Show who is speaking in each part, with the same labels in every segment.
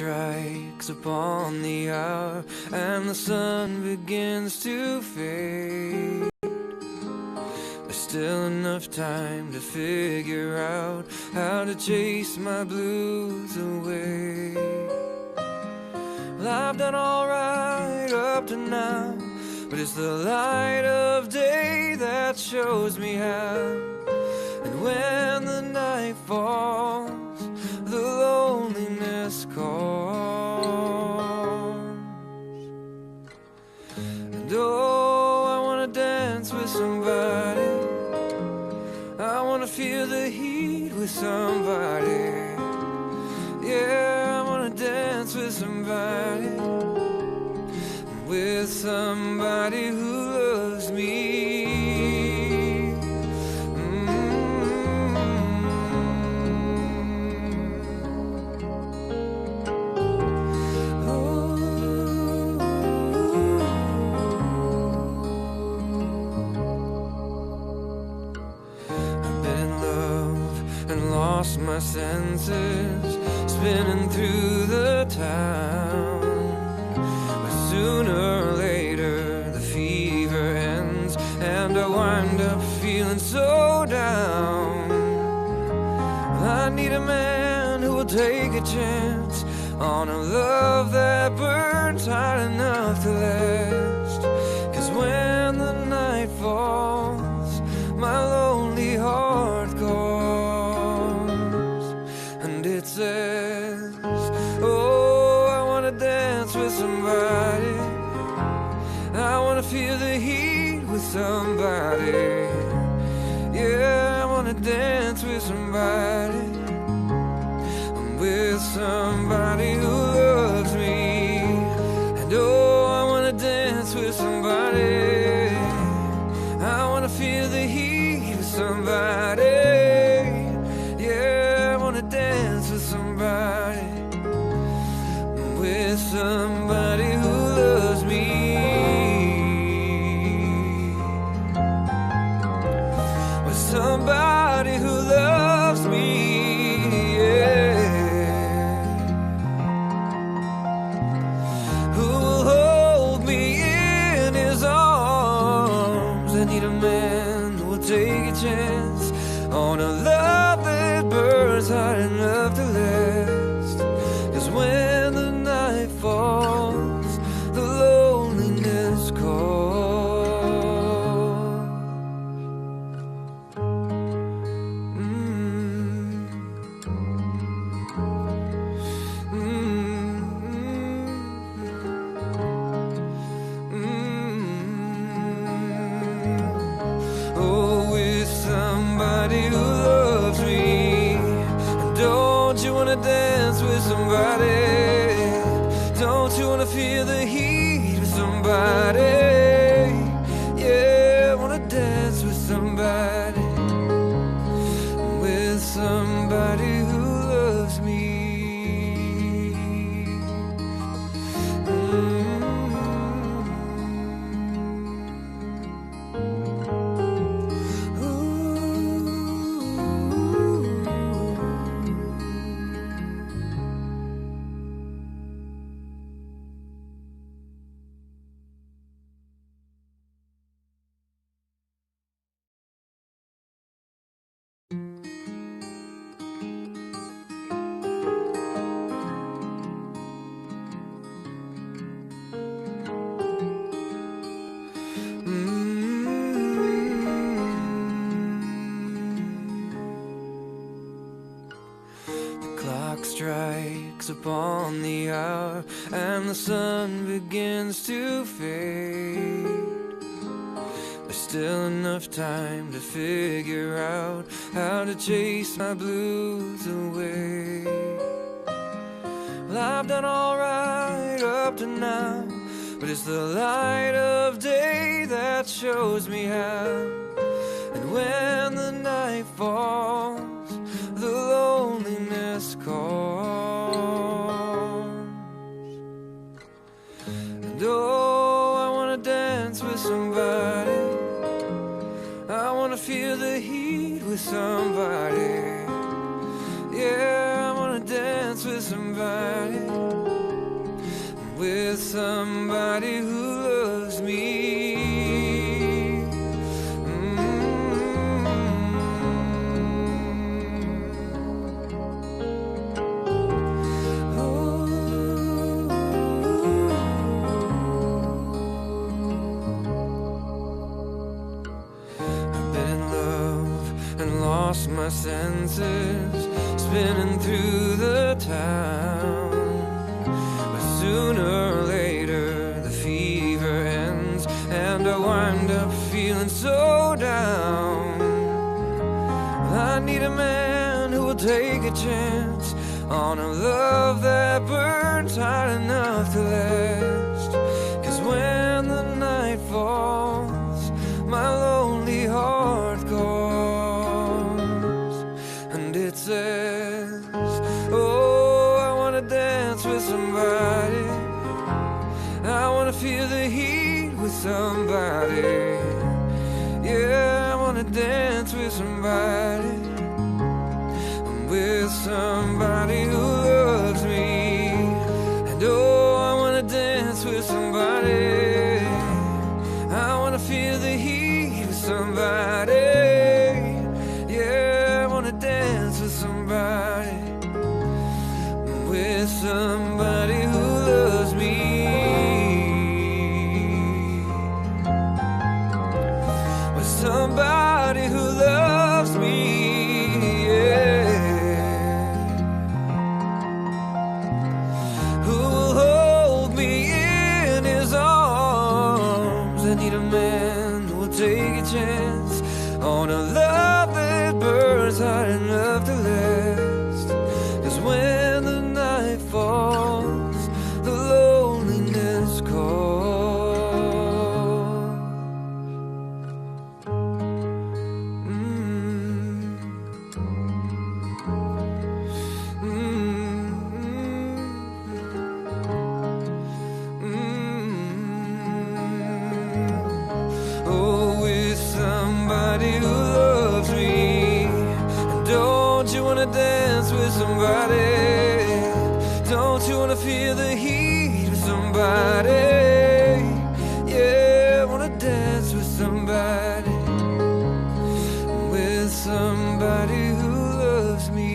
Speaker 1: strikes upon the hour and the sun begins to fade. There's still enough time to figure out how to chase my blues away. Well, I've done alright up to now, but it's the light of day that shows me how. And when the night falls, the loneliness calls. And oh, I wanna dance with somebody. I wanna feel the heat with somebody. Yeah, I wanna dance with somebody. With somebody who loves me. Lost my senses, spinning through the town. But sooner or later the fever ends, and I wind up feeling so down. I need a man who will take a chance on a love that burns hot enough to last. 'Cause when the night falls, my lonely heart calls. It says, oh, I wanna dance with somebody. I wanna feel the heat with somebody. Yeah, I wanna dance with somebody. I'm with somebody who loves me. And oh, I wanna dance with somebody. I wanna feel the heat with somebody. Dance with somebody, with somebody who loves me, with somebody who loves me, yeah. Who will hold me in his arms. I need a man who will take a chance on a love that burns hot enough to last. 'Cause when the night falls, the loneliness calls. Oh, with somebody who loves me. Don't you wanna dance with somebody? Don't you wanna feel the heat with somebody? Yeah, I wanna dance with somebody. With somebody who loves me. Strikes upon the hour and the sun begins to fade. There's still enough time to figure out how to chase my blues away. Well, I've done alright up to now, but it's the light of day that shows me how. And when the night falls, the loneliness calls. And oh, I wanna dance with somebody. I wanna feel the heat with somebody. Yeah, I wanna dance with somebody. senses, spinning through the town. But sooner or later the fever ends, and I wind up feeling so down. I need a man who will take a chance on a love that burns hot enough to last. 'Cause when the night falls, my lonely heart calls, and it says, oh, I wanna dance with somebody, I wanna feel the heat with somebody. Yeah, I wanna dance with somebody, with somebody who loves me. And oh, I wanna dance with somebody, I wanna feel the heat with somebody. Yeah, I wanna dance with somebody, with somebody who loves me. With somebody who loves me, yeah. Who will hold me in his arms. I need a man who will take a chance on a love that burns hot enough to last. 'Cause when the night falls, the loneliness calls. Oh, with somebody who loves me. And don't you wanna dance with somebody? Don't you wanna feel the heat with somebody? Yeah, I wanna dance with somebody, with somebody who loves me.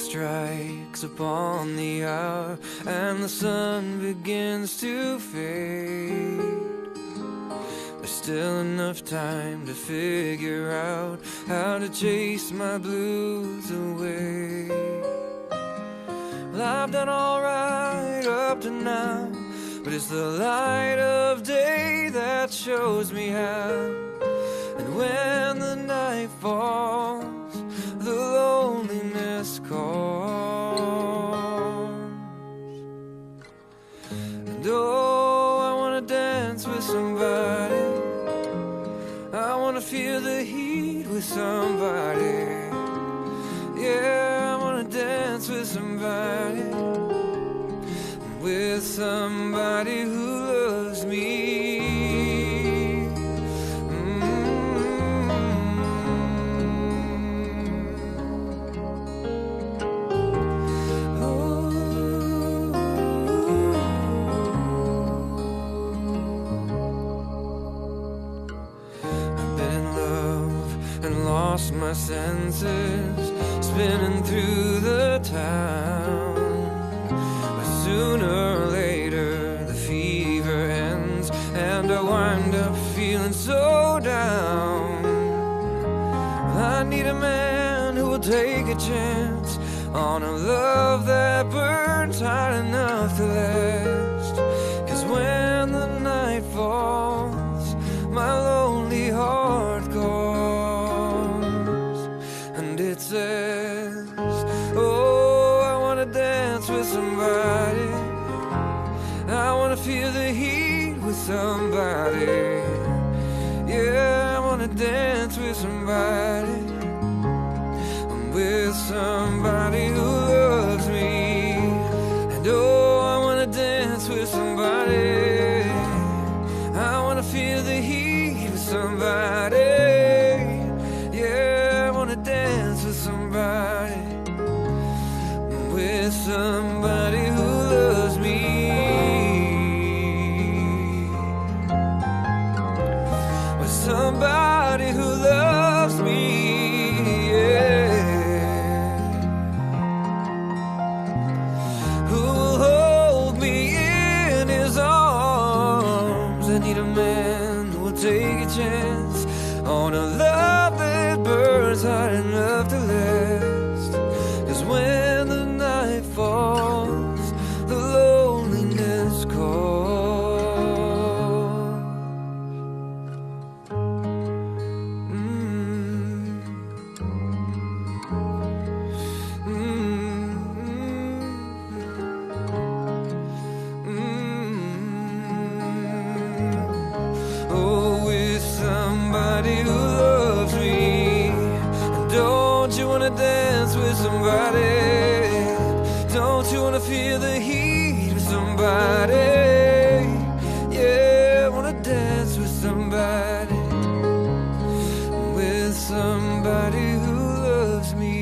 Speaker 1: Strikes upon the hour, and the sun begins to fade. There's still enough time to figure out how to chase my blues away. Well, I've done alright up to now, but it's the light of day that shows me how. And when the night falls, the loneliness calls. And oh, I wanna dance with somebody, I wanna feel the heat with somebody. Yeah, I wanna dance with somebody, with somebody who loves me. Lost my senses, spinning through the town. But sooner or later the fever ends, and I wind up feeling so down. I need a man who will take a chance on a love that burns hot enough to last. 'Cause when the night falls, my lonely heart calls, and it says, oh, I wanna dance with somebody, I wanna feel the heat with somebody. Yeah, I wanna dance with somebody, with somebody who loves me. And oh, I wanna dance with somebody. I wanna feel the heat with somebody. Yeah, I wanna dance with somebody. With somebody who loves me. With somebody who loves me, yeah. Who will hold me in his arms. I need a man who will take a chance on a love that burns hot enough to last. 'Cause when the night falls, the loneliness calls. Oh, with somebody who loves me. Don't you wanna dance with somebody? Don't you wanna feel the heat with somebody? Yeah, I wanna dance with somebody. With somebody who loves me.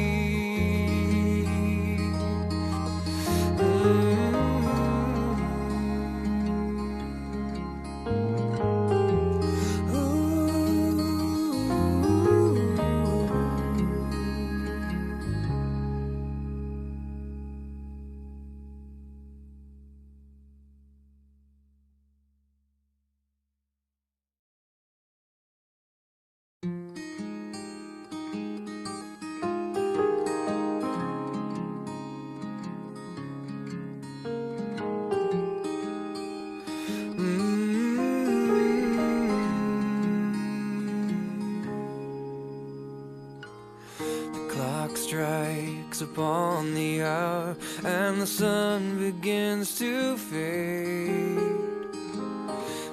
Speaker 1: Strikes upon the hour and the sun begins to fade.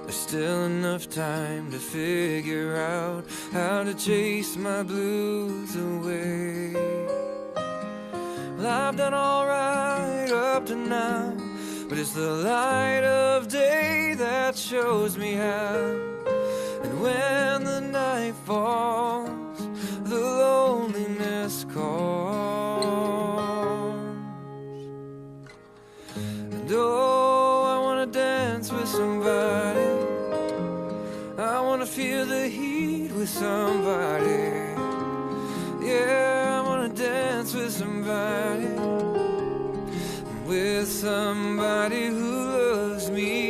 Speaker 1: There's still enough time to figure out how to chase my blues away. Well, I've done alright up to now, but it's the light of day that shows me how. And when the night falls, the loneliness calls. And oh, I wanna dance with somebody. I wanna feel the heat with somebody. Yeah, I wanna dance with somebody. With somebody who loves me.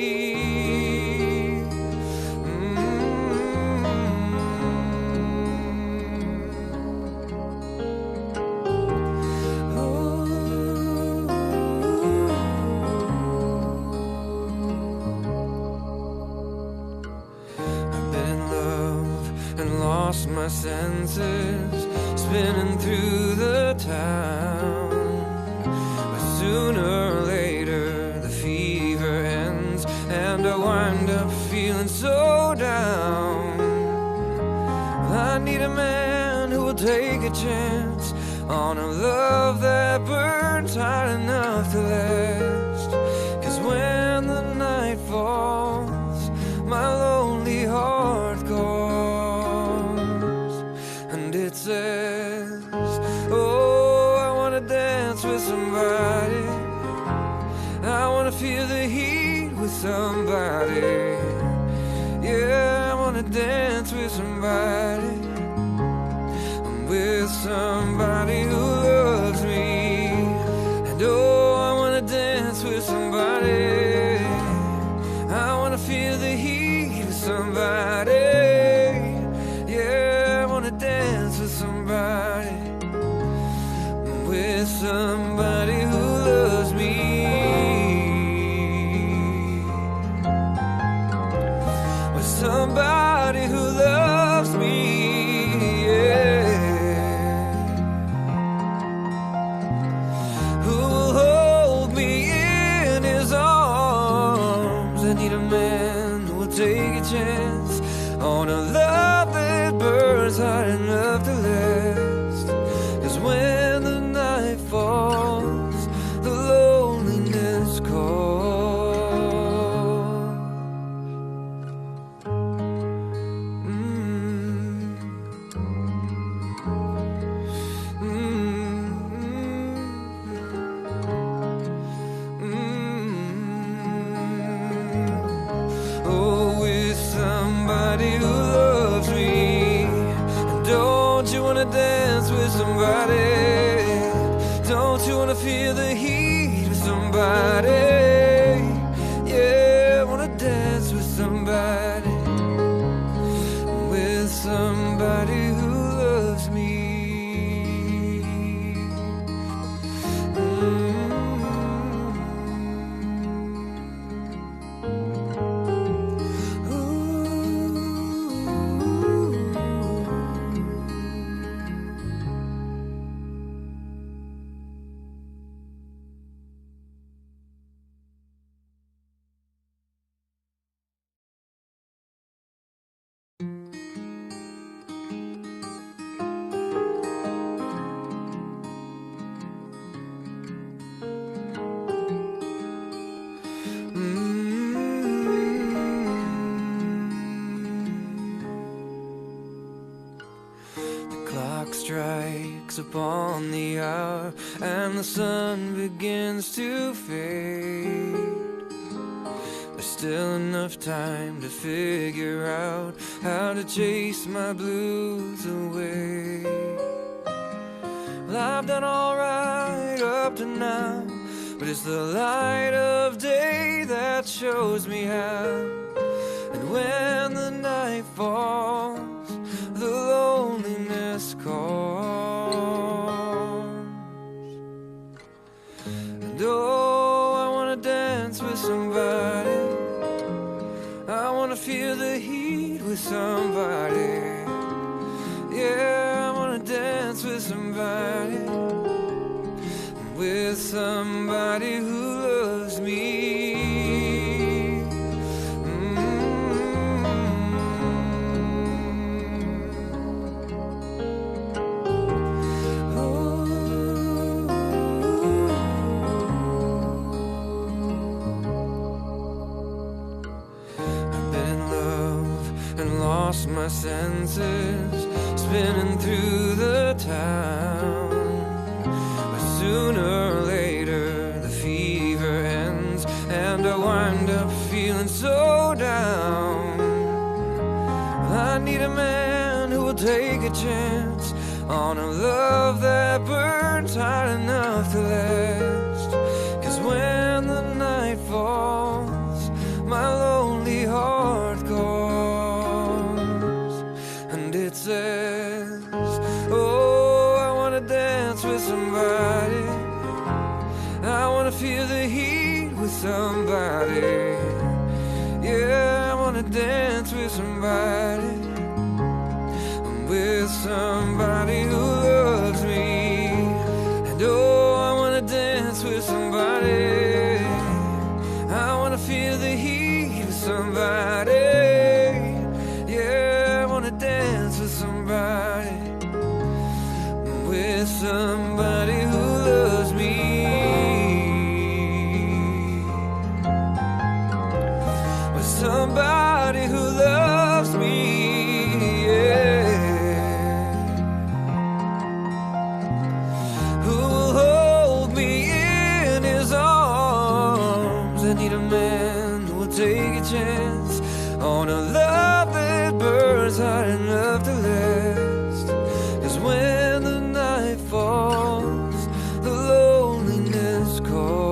Speaker 1: Lost my senses, spinning through the town. But sooner or later the fever ends, and I wind up feeling so down. I need a man who will take a chance on a love that burns hot enough to last. 'Cause when the night falls, my lonely heart calls. It says, oh, I wanna dance with somebody. I wanna feel the heat with somebody. Yeah, I wanna dance with somebody. With somebody who loves me. And oh, I wanna dance with somebody. I wanna feel the heat with somebody. Dance with somebody. With somebody who loves me. With somebody who loves me, yeah. Who will hold me in his arms. I need a man who will take a chance on a love that burns hot enough to last. 'Cause when the Don't you wanna feel the heat with somebody? Yeah, I wanna dance with somebody, with somebody who loves me. Strikes upon the hour and the sun begins to fade. There's still enough time to figure out how to chase my blues away. Well, I've done alright up to now, but it's the light of day that shows me how. And when the night falls, the loneliness calls. And oh, I wanna dance with somebody, I wanna feel the heat with somebody. Yeah, I wanna dance with somebody, with somebody who loves me. Lost my senses, spinning through the town. But sooner or later the fever ends, and I wind up feeling so down. I need a man who will take a chance on a love that burns hot enough to last. 'Cause when the night falls, my lonely heart calls. It says, oh, I wanna dance with somebody, I wanna feel the heat with somebody. Yeah, I wanna dance with somebody, with somebody who loves me. And oh, I wanna dance with somebody, I wanna feel the heat with somebody. Dance with somebody, with somebody who loves me, with somebody who loves me, yeah. Who will hold me in his arms. I need a man who will take a chance on a love that burns hot enough to last. 'Cause when the night falls, the loneliness calls.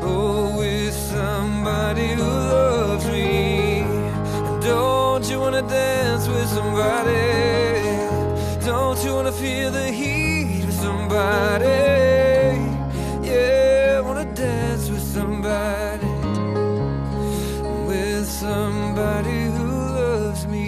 Speaker 1: Oh, with somebody who loves me. Don't you wanna dance with somebody? Don't you wanna feel the heat with somebody? Yeah, I wanna dance with somebody, with somebody who loves me.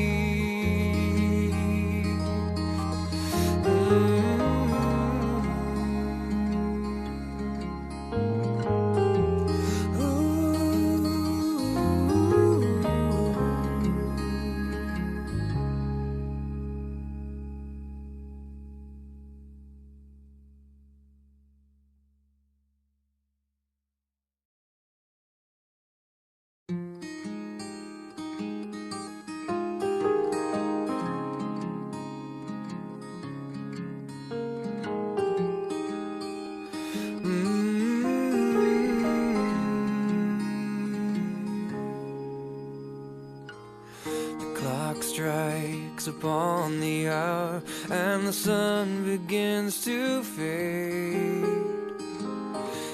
Speaker 1: strikes upon the hour and the sun begins to fade,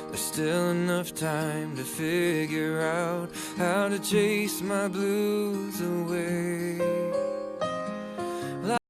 Speaker 1: there's still enough time to figure out how to chase my blues away.